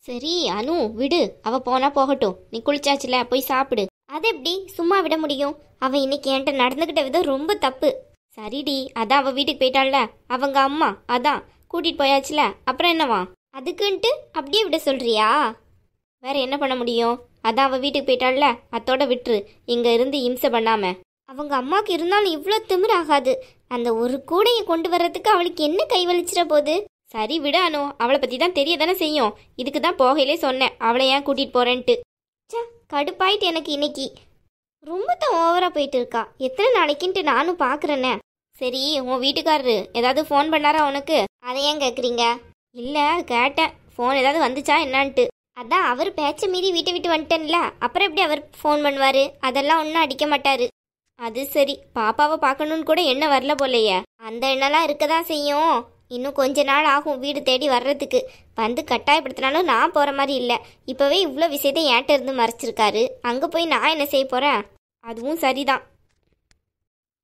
சரி அனு விடு, அவ போனா போகட்டும். நீ குளிச்சாச்சுல, போய் சாப்பிடு. அது எப்படி சும்மா விட முடியும்? அவ இன்னைக்கு என்கிட்ட நடந்துகிட்ட விதம் ரொம்ப தப்பு. சரிடி, அதான் அவ வீட்டுக்கு போயிட்டாள்ல, அவங்க அம்மா அதான் கூட்டிட்டு போயாச்சுல, அப்புறம் என்னவா? அதுக்குன்ட்டு அப்படியே விட சொல்றியா? வேற என்ன பண்ண முடியும்? அதான் அவ வீட்டுக்கு போயிட்டாள்ல, அத்தோட விட்டுரு. இங்க இருந்து இம்சை பண்ணாம. அவங்க அம்மாவுக்கு இருந்தாலும் இவ்வளோ திமிராகாது. அந்த ஒரு கூடையை கொண்டு வர்றதுக்கு அவளுக்கு என்ன கை வலிச்சிட போகுது? சரி விட அனு, அவளை பத்தி தான் தெரிய தானே செய்யும். இதுக்கு தான் போகையிலே சொன்னேன் அவளை ஏன் கூட்டிட்டு போறேன்ட்டு. சே, கடுப்பாயிட்டு எனக்கு இன்னைக்கு. ரொம்ப தான் ஓவரா போயிட்டு இருக்கா. எத்தனை நாளைக்குன்ட்டு நானும் பாக்குறேன்னே. சரி, உன் வீட்டுக்காரரு ஏதாவது ஃபோன் பண்ணாரா உனக்கு? அதை ஏன் கேட்குறீங்க? இல்லை கேட்டேன், ஃபோன் ஏதாவது வந்துச்சா என்னான்ட்டு. அதான் அவர் பேச்ச மீறி வீட்டை விட்டு வந்துட்டேன்ல, அப்புறம் எப்படி அவர் ஃபோன் பண்ணுவாரு? அதெல்லாம் ஒன்றும் அடிக்க மாட்டாரு. அது சரி, பாப்பாவை பார்க்கணுன்னு கூட எண்ணம் வரல போலையே. அந்த எண்ணெல்லாம் இருக்க தான் செய்யும். இன்னும் கொஞ்ச நாள் ஆகும் வீடு தேடி வர்றதுக்கு. வந்து கட்டாயப்படுத்தினாலும் நான் போகிற மாதிரி இல்லை. இப்போவே இவ்வளோ விஷயத்தை ஏன்ட்ட இருந்து மறைச்சிருக்காரு. அங்கே போய் நான் என்ன செய்ய போகிறேன்? அதுவும் சரிதான்.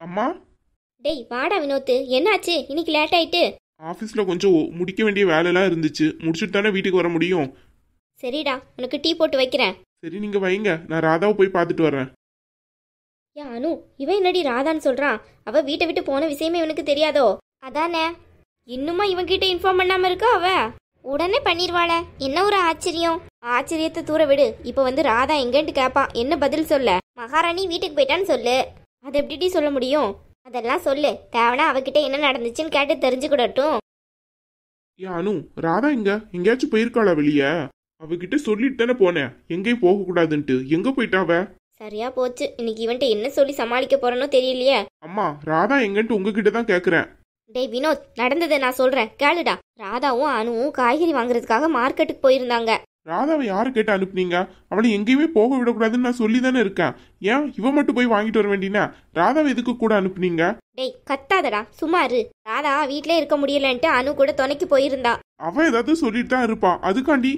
அம்மா, டேய் வாடா வினோத்து, என்னாச்சு இன்னைக்கு லேட் ஆயிட்டு? ஆஃபீஸில் கொஞ்சம் முடிக்க வேண்டிய வேலைலாம் இருந்துச்சு, முடிச்சுட்டு தானே வீட்டுக்கு வர முடியும். சரிடா, உனக்கு டீ போட்டு வைக்கிறேன். சரி நீங்க வைங்க, நான் ராதாவை போய் பார்த்துட்டு வரேன். யா அனு, இவன் என்னடி ராதான்னு சொல்றான்? அவ வீட்டை விட்டு போன விஷயமே இவனுக்கு தெரியாதோ? அதானே, இன்னுமா இவன் கிட்ட இன்ஃபார்ம் பண்ணாம இருக்கா அவ? உடனே பண்ணிடுவாள. என்ன ஒரு ஆச்சரியம். ஆச்சரியத்தை தூர விடு. இப்போ வந்து ராதா எங்கன்ட்டு கேட்பான், என்ன பதில் சொல்ல? மகாராணி வீட்டுக்கு போயிட்டான்னு சொல்லு. அது எப்படி சொல்ல முடியும்? அதெல்லாம் சொல்லு. தேவனா அவகிட்ட என்ன நடந்துச்சுன்னு கேட்டு தெரிஞ்சுக்கிடட்டும். ஏன் அனு, ராதா எங்கேயாச்சும் போயிருக்காளா வெளியே? அவகிட்ட சொல்லிட்டு தானே போனேன் எங்கேயும் போக கூடாதுன்ட்டு. எங்க போயிட்டா அவ? சரியா போச்சு. இன்னைக்கு இவன்ட்ட என்ன சொல்லி சமாளிக்க போறனோ தெரியலையே. அம்மா, ராதா எங்கன்ட்டு உங்ககிட்ட தான் கேக்குறேன். டேய் வினோத், நடந்ததை நான் சொல்றேன் கேளுடா. ராதாவும் அனுவும் காய்கறி வாங்குறதுக்காக மார்க்கெட்டுக்கு போயிருந்தாங்க. ராதாவை யாரு கேட்டு அனுப்புனீங்க? அவளை எங்கேயுமே போக விடக்கூடாதுன்னு நான் சொல்லி தானே இருக்கேன். ஏன் இவ மட்டும் போய் வாங்கிட்டு வர வேண்டினா? ராதாவை எதுக்கு கூட அனுப்புனீங்க? டேய் கத்தாதடா, சும்மா இரு. ராதா வீட்லயே இருக்க முடியலன்ட்டு அனு கூட துணைக்கு போயிருந்தா. அவ ஏதாவது சொல்லிட்டு தான் இருப்பா. அதுக்காண்டி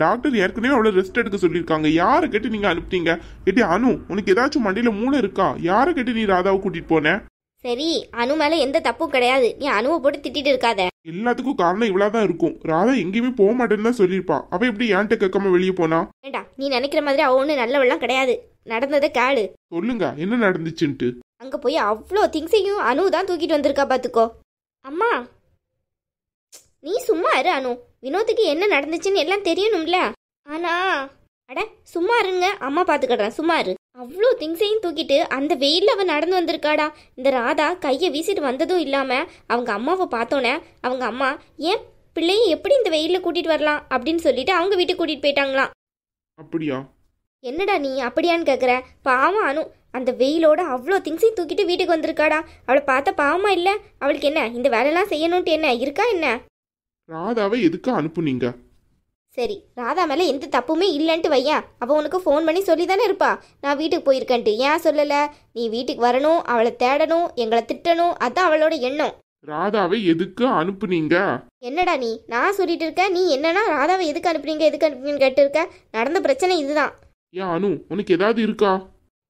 டாக்டர் ஏற்கனவே அவளை ரெஸ்ட் எடுக்க சொல்லியிருக்காங்க. யாரை கேட்டு நீங்க அனுப்புனீங்க? ஏட்டி அனு, உனக்கு ஏதாச்சும் மண்டியில மூளை இருக்கா? யாரை கேட்டு நீ ராதாவை கூட்டிட்டு போன? சரி, அனு மேல எந்த தப்பும் கிடையாது. நீ அனுவை போட்டு திட்டிட்டு இருக்காத. எல்லாத்துக்கும் காரணம் இவ்வளவுதான் இருக்கும். ராதா எங்கேயுமே போக மாட்டேன்னு தான் சொல்லியிருப்பா. அவ எப்படி என்கிட்ட கேட்காம வெளியே போனா? ஏண்டா, நீ நினைக்கிற மாதிரி அவ ஒண்ணு நல்லவெல்லாம் கிடையாது. நடந்ததை கேளு. சொல்லுங்க, என்ன நடந்துச்சுன்ட்டு. அங்க போய் அவ்வளோ திங்ஸையும் அனு தான் தூக்கிட்டு வந்திருக்கா பாத்துக்கோ. அம்மா நீ சும்மா இரு அனு. வினோத்துக்கு என்ன நடந்துச்சுன்னு எல்லாம் தெரியணும்ல. ஆனா அட சும்மா இருங்க, அம்மா பாத்துக்கிடுறேன், சும்மா இரு. அவ்வளோ திங்ஸையும் தூக்கிட்டு அந்த வெயில்ல அவன் நடந்து வந்திருக்காடா. இந்த ராதா கையை வீசிட்டு வந்ததும் இல்லாம அவங்க அம்மாவை பார்த்தோன்னே அவங்க அம்மா ஏன் பிள்ளையை எப்படி இந்த வெயில்ல கூட்டிட்டு வரலாம் அப்படின்னு சொல்லிட்டு அவங்க வீட்டுக்கு கூட்டிட்டு போயிட்டாங்களாம். அப்படியா? என்னடா நீ அப்படியான்னு கேக்குற? பாவம் அனு அந்த வெயிலோட அவ்வளோ திங்ஸையும் தூக்கிட்டு வீட்டுக்கு வந்திருக்காடா. அவளை பார்த்தா பாவமா இல்லை? அவளுக்கு என்ன இந்த வேலைலாம் செய்யணும்ட்டு என்ன இருக்கா என்ன? ராதாவை எதுக்கு அனுப்புனீங்க? சரி, ராதா மேலே எந்த தப்புமே இல்லைன்ட்டு வையன். அவள் உனக்கு ஃபோன் பண்ணி சொல்லி தானே இருப்பா நான் வீட்டுக்கு போயிருக்கேன்ட்டு. ஏன் சொல்லலை? நீ வீட்டுக்கு வரணும், அவளை தேடணும், எங்களை திட்டணும், அதான் அவளோட எண்ணம். ராதாவை எதுக்கு அனுப்புனீங்க? என்னடா நீ நான் சொல்லிட்டு இருக்க, நீ என்னன்னா ராதாவை எதுக்கு அனுப்புனீங்கன்னு கேட்டு இருக்க. நடந்த பிரச்சனை இதுதான். ஏன் அனு, உனக்கு ஏதாவது இருக்கா?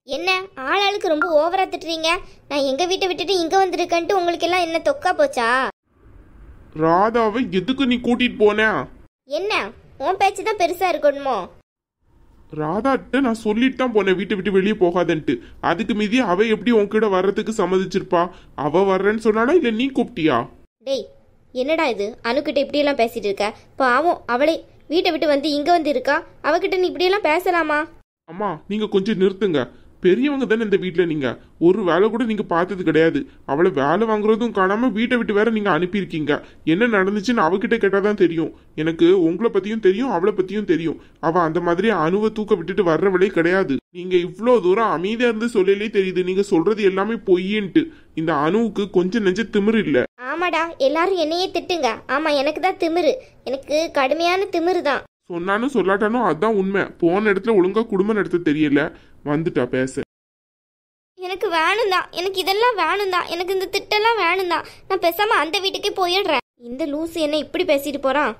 என்ன ஆளாளுக்கு ரொம்ப ஓவரா திட்டுறீங்க? நான் எங்க வீட்டை விட்டுட்டு இங்க வந்திருக்கேன்ட்டு உங்களுக்கு எல்லாம் என்ன தொக்கா போச்சா? ராதாவை எதுக்கு நீ கூட்டிட்டு போன? என்ன உன் பேச்சு தான் பெருசா இருக்கணுமோ? ராதாட்ட நான் சொல்லிட்டு தான் போனேன் வீட்டை விட்டு வெளியே போகாதன்ட்டு. அதுக்கு மீதி அவ எப்படி உன்கிட்ட வர்றதுக்கு சம்மதிச்சிருப்பா? அவ வர்றேன்னு சொன்னாடா இல்ல நீ கூப்பிட்டியா? டேய் என்னடா இது, அனுக்கிட்ட இப்படியெல்லாம் பேசிட்டு இருக்க? பாவம் அவளே வீட்டை விட்டு வந்து இங்க வந்து இருக்கா. அவகிட்ட நீ இப்படியெல்லாம் பேசலாமா? அம்மா, நீங்க கொஞ்சம் நிறுத்துங்க. பெரியவங்க தானே இந்த வீட்டுல. நீங்க ஒரு வேலை கூட நீங்க பார்த்தது கிடையாது. அவளை வேலை வாங்குறதும் காணாம வீட்டை விட்டு வேற நீங்க அனுப்பியிருக்கீங்க. என்ன நடந்துச்சுன்னு அவகிட்ட கேட்டாதான் தெரியும். எனக்கு உங்களை பத்தியும் தெரியும், அவளை பத்தியும் தெரியும். அவ அந்த மாதிரி அணுவை தூக்க விட்டுட்டு வர்றவளே கிடையாது. நீங்க இவ்வளோ தூரம் அமைதியா இருந்து சொல்லலே தெரியுது நீங்க சொல்றது எல்லாமே பொய்யின்ட்டு. இந்த அணுவுக்கு கொஞ்சம் நெஞ்ச திமிரு இல்ல. ஆமாடா, எல்லாரும் என்னையே திட்டுங்க. ஆமா, எனக்கு தான் திமிரு. எனக்கு கடுமையான திமிரு தான். சொன்னாலும் சொல்லாட்டானோ அதான் உண்மை. போன இடத்துல ஒழுங்கா குடும்பம் நடத்த தெரியல, வந்துட்டா பேச. எனக்கு வேணும் தான், எனக்கு இதெல்லாம் வேணும் தான், எனக்கு இந்த திட்டெல்லாம் வேணும் தான். நான் பேசாம அந்த வீட்டுக்கே போயிடுறேன். இந்த லூசு என்ன இப்படி பேசிட்டு போறான்?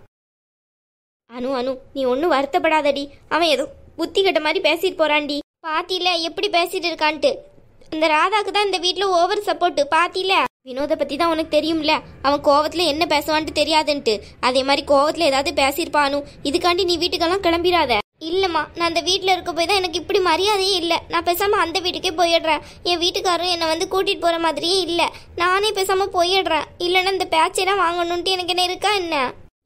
அனு அனு நீ ஒன்னும் வருத்தப்படாதடி. அவன் ஏதோ புத்தி கட்ட மாதிரி பேசிட்டு போறான்டி. பாத்தில எப்படி பேசிட்டு இருக்கான்ட்டு. இந்த ராதாக்கு தான் இந்த வீட்டுல ஓவர் சப்போர்ட். பாத்தில வினோதை பத்தி தான் உனக்கு தெரியும்ல, அவன் கோவத்துல என்ன பேசுவான்ட்டு தெரியாதுன்ட்டு. அதே மாதிரி கோவத்துல ஏதாவது பேசியிருப்பானு. இதுக்காண்டி நீ வீட்டுக்கெல்லாம் கிளம்பிடாத. இல்லம்மா, நான் அந்த வீட்டில் இருக்க போய் தான் எனக்கு இப்படி மரியாதையே இல்லை. நான் பேசாமல் அந்த வீட்டுக்கே போயிடுறேன். என் வீட்டுக்காரரும் என்னை வந்து கூட்டிகிட்டு போகிற மாதிரியே இல்லை. நானே பேசாமல் போயிடுறேன். இல்லைன்னா இந்த பேச்செல்லாம் வாங்கணுன்ட்டு எனக்கு என்ன இருக்கா என்ன?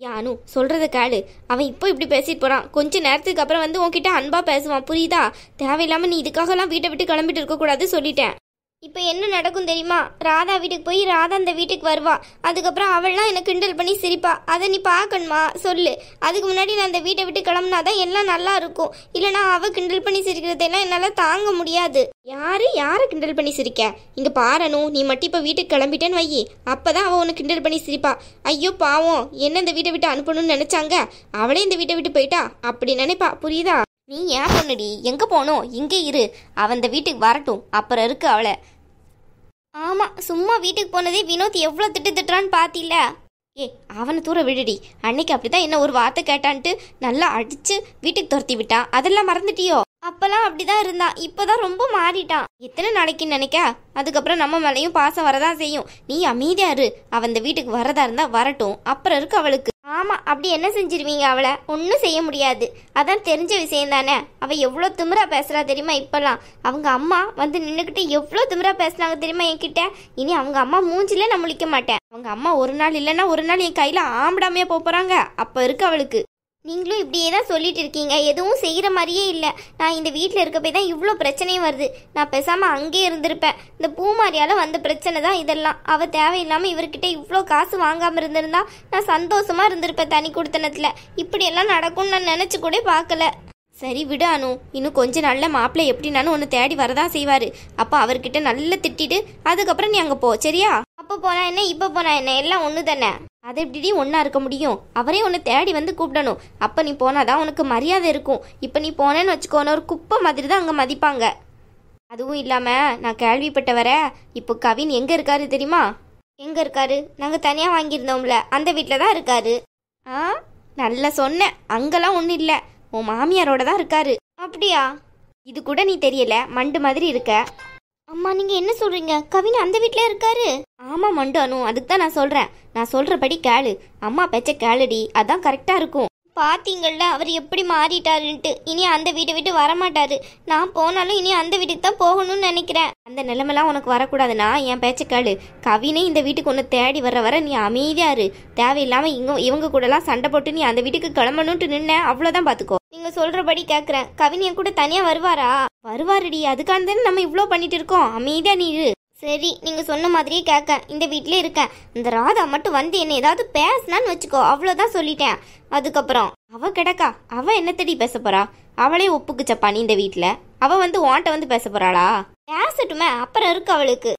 யானு சொல்கிறத கேளு. அவன் இப்போ இப்படி பேசிட்டு போகிறான். கொஞ்சம் நேரத்துக்கு அப்புறம் வந்து உன்கிட்ட அன்பாக பேசுவான், புரியுதா? தேவையில்லாமல் நீ இதுக்காகலாம் வீட்டை விட்டு கிளம்பிட்டு இருக்கக்கூடாது சொல்லிட்டேன். இப்போ என்ன நடக்கும் தெரியுமா? ராதா வீட்டுக்கு போய் ராதா அந்த வீட்டுக்கு வருவா. அதுக்கப்புறம் அவள்லாம் என்னை கிண்டல் பண்ணி சிரிப்பா. அதை நீ பார்க்கணுமா சொல்லு. அதுக்கு முன்னாடி நான் அந்த வீட்டை விட்டு கிளம்புனாதான் எல்லாம் நல்லா இருக்கும். இல்லைனா அவள் கிண்டல் பண்ணி சிரிக்கிறதெல்லாம் என்னால் தாங்க முடியாது. யாரை கிண்டல் பண்ணி சிரிக்க? இங்கே பாரணும், நீ மட்டும் இப்போ வீட்டுக்கு கிளம்பிட்டேன்னு வை. அப்போதான் அவள் உன்னை கிண்டல் பண்ணி சிரிப்பா. ஐயோ பாவம், என்ன இந்த வீட்டை விட்டு அனுப்பணும்னு நினச்சாங்க, அவளே இந்த வீட்டை விட்டு போயிட்டா அப்படி நினைப்பா, புரியுதா? நீ ஏன் பொண்ணுடி, எங்கே போகணும்? இங்கே இரு. அவன் இந்த வீட்டுக்கு வரட்டும், அப்புறம் இருக்கு அவளை. ஆமா, சும்மா வீட்டுக்கு போனதே வினோத் எவ்வளோ திட்டுறான்னு பாத்தில? அவனை தூர விடுடி. அன்னைக்கு அப்படிதான் என்ன ஒரு வார்த்தை கேட்டான்ட்டு நல்லா அடிச்சு வீட்டுக்கு துரத்தி விட்டான். அதெல்லாம் மறந்துட்டியோ? அப்பெல்லாம் அப்படிதான் இருந்தான், இப்போதான் ரொம்ப மாறிட்டான். எத்தனை நாளைக்குன்னு நினைக்க? அதுக்கப்புறம் நம்ம மேலையும் பாசம் வரதான் செய்யும். நீ அமைதியா இரு. அவன் இந்த வீட்டுக்கு வரதா இருந்தா வரட்டும், அப்புறம் இருக்கு அவளுக்கு. ஆமா, அப்படி என்ன செஞ்சிருவீங்க அவளை? ஒன்றும் செய்ய முடியாது. அதான் தெரிஞ்ச விஷயம் தானே. அவ எவ்வளோ திமிரா பேசுறா தெரியுமா? இப்பெல்லாம் அவங்க அம்மா வந்து நின்றுக்கிட்டு எவ்வளோ திமிரா பேசுனாங்க தெரியுமா என்கிட்ட? இனி அவங்க அம்மா மூஞ்சிலே நான் முழிக்க மாட்டேன். அவங்க அம்மா ஒரு நாள் இல்லைன்னா ஒரு நாள் என் கையில ஆம்பிடாமையே போறாங்க. அப்ப இருக்கு அவளுக்கு. நீங்களும் இப்படியே தான் சொல்லிட்டு இருக்கீங்க, எதுவும் செய்கிற மாதிரியே இல்லை. நான் இந்த வீட்டில் இருக்க போய் தான் இவ்வளோ பிரச்சனையும் வருது. நான் பேசாமல் அங்கேயே இருந்திருப்பேன். இந்த பூமாரியால் வந்த பிரச்சனை தான் இதெல்லாம். அவள் தேவையில்லாமல் இவர்கிட்ட இவ்வளோ காசு வாங்காமல் இருந்திருந்தா நான் சந்தோஷமாக இருந்திருப்பேன் தனி கொடுத்தனத்தில். இப்படியெல்லாம் நடக்கும்னு நான் நினச்சி கூட பார்க்கல. சரி விடு அனு, இன்னும் கொஞ்சம் நல்ல மாப்பிள்ளை எப்படின்னாலும் ஒன்று தேடி வரதான் செய்வார். அப்போ அவர்கிட்ட நல்லா திட்டிட்டு அதுக்கப்புறம் நீ அங்கே போ, சரியா? அப்போ போனா என்ன, இப்போ போனா என்ன, எல்லாம் ஒன்று தானே. அதை எப்படி ஒன்றா இருக்க முடியும்? அவரே உன்னை தேடி வந்து கூப்பிடணும். அப்போ நீ போனாதான் உனக்கு மரியாதை இருக்கும். இப்போ நீ போனேன்னு வச்சுக்கோன ஒரு குப்பை மாதிரி தான் அங்கே மதிப்பாங்க. அதுவும் இல்லாமல் நான் கேள்விப்பட்ட வர இப்போ கவின் எங்கே இருக்காரு தெரியுமா? எங்கே இருக்காரு? நாங்கள் தனியாக வாங்கியிருந்தோம்ல அந்த வீட்டில் தான் இருக்காரு. நல்லா சொன்னேன், அங்கெல்லாம் ஒன்றும் இல்லை, உன் மாமியாரோட தான் இருக்காரு. அப்படியா? இது கூட நீ தெரியல, மண்டு மாதிரி இருக்க. அம்மா நீங்க என்ன சொல்றீங்க? கவின் அந்த வீட்ல இருக்காரு? ஆமா மண்டு அனு, அதுக்கு தான் நான் சொல்றேன். நான் சொல்றபடி கேளு. அம்மா பேச்ச கேளுடி, அதான் கரெக்டா இருக்கும். பாத்தீங்கள்ல அவர் எப்படி மாறிட்டாருன்ட்டு. இனி அந்த வீட்டை விட்டு வரமாட்டாரு. நான் போனாலும் இனி அந்த வீட்டுக்கு தான் போகணும்னு நினைக்கிறேன். அந்த நிலைமெல்லாம் உனக்கு வரக்கூடாதுன்னா என் பேச்ச கேளு. கவினே இந்த வீட்டுக்கு ஒன்று தேடி வர நீ அமைதியா இரு. தேவையில்லாம இவங்க கூடலாம் சண்டை போட்டு நீ அந்த வீட்டுக்கு கிளம்பணும்ட்டு நின்ன, அவ்வளோதான் பாத்துக்கோ. நீங்க சொல்றபடி கேட்குறேன். கவின் என் கூட தனியா வருவாரா? வருவாருடி, அதுக்கான தானே நம்ம இவ்வளோ பண்ணிட்டு இருக்கோம். அமைதியா நீ இரு. சரி, நீங்க சொன்ன மாதிரியே கேட்க இந்த வீட்டிலே இருக்கேன். இந்த ராதா மட்டும் வந்து என்ன ஏதாவது பேசினான்னு வச்சுக்கோ, அவ்வளோதான் சொல்லிட்டேன். அதுக்கப்புறம் அவ கிடக்கா, அவ என்ன தேடி பேச போறா? அவளே ஒப்புக்குச்சப்பா நீ இந்த வீட்டில். அவ வந்து உன்கிட்ட வந்து பேச போறாளா? பேசட்டுமே, அப்புறம் இருக்கு அவளுக்கு.